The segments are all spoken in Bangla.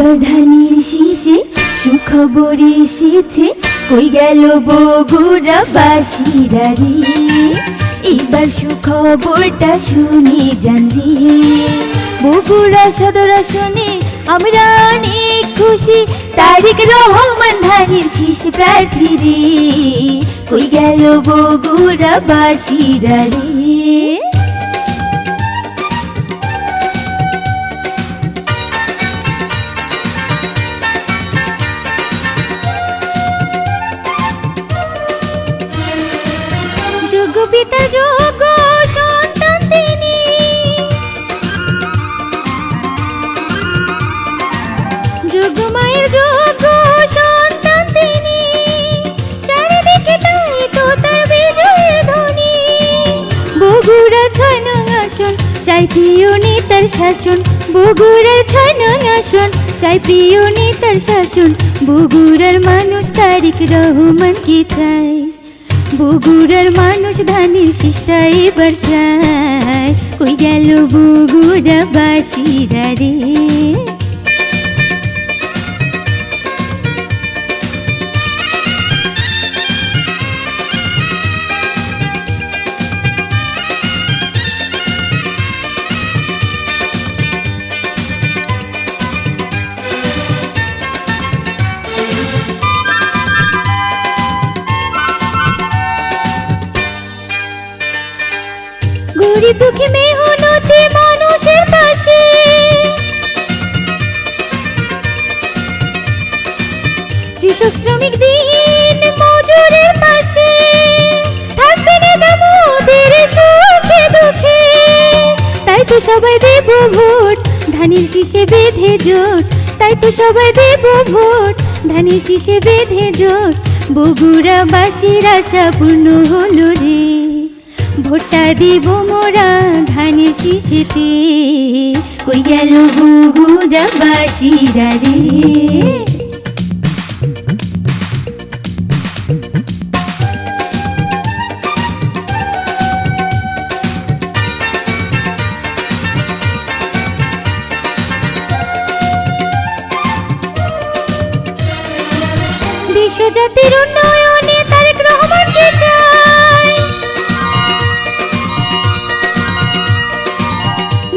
এবার ধানের শীষে সুখবর এসেছে, কই গেল বগুড়াবাসীরা রে। এবার সুখবরটা শুনে যান রে। বগুড়া সদর আসনে আমরা অনেক খুশি, তারেক রহমান ধানের শীষ প্রার্থী রে। কই গেল বগুড়াবাসীরা রে। যোগ্য পিতা যোগ্য সন্তান তিনি, যোগ্য মায়ের যোগ্য সন্তান তিনি। চারিদিকে তাই তো তার বিজয়ের ধ্বনি। বগুড়া ৬ নং আসন চাই প্রিয় নেতার শাসন। বগুড়ার ৬ নং আসন চাই প্রিয় নেতার শাসন। বগুড়ার মানুষ তারেক রহমানকে চায়। বগুড়ার মানুষ ধানের শীষটা এবার চায়। কই গেল বগুড়াবাসীরা রে। গরিব দুঃখী মেহনতি মানুষের পাশে, কৃষক শ্রমিক দিন মজুরের পাশে। থাকবে নেতা মোদের সুখে দুঃখে, তাই তো সবাই দেব ভোট ধানের শীষে বেঁধে জোট। তাই তো সবাই দেব ভোট ধানের শীষে বেঁধে জোট। বগুড়াবাসীর আশা পূর্ণ হলো রে। ভোটটা দিব মোরা ধানের শীষেতে। কই গেল বগুড়াবাসীরা রে। দেশ জাতির উন্নয়নে তারেক রহমানকে চাই।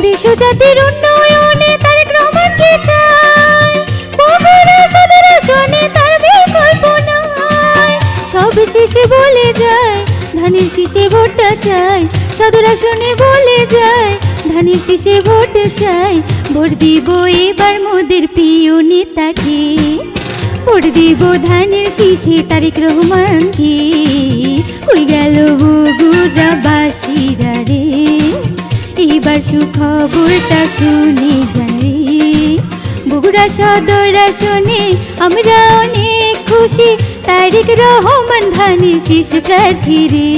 দেশ জাতির উন্নয়নে তারেক রহমানকে চাই। বগুড়া সদর আসনে তার বিকল্প নাই। সব শেষে বলে যায় ধানের শীষে ভোটটা চাই। সদর আসনে বলে যায় ধানের শীষে ভোট চাই। ভোট দিব এবার মোদের প্রিয় নেতাকে। ভোট দিব ধানের শীষে তারেক রহমানকে। কই গেল বগুড়াবাসীরা রে। এবার সুখবরটা শুনে যান রে। বগুড়া সদর আসনে আমরা অনেক খুশি, তারেক রহমান ধানের শীষ প্রার্থী রে।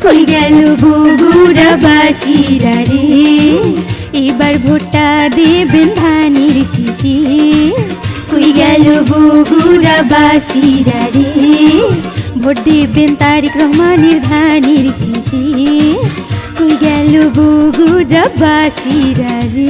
কই গেল বগুড়াবাসীরা রে। এবার ভোটটা দেবেন ধানের শীষে। কই গেল বগুড়াবাসীরা রে। ভোট দেবেন তারেক রহমানের ধানের শীষে। কই গেল বগুড়াবাসীরা রে।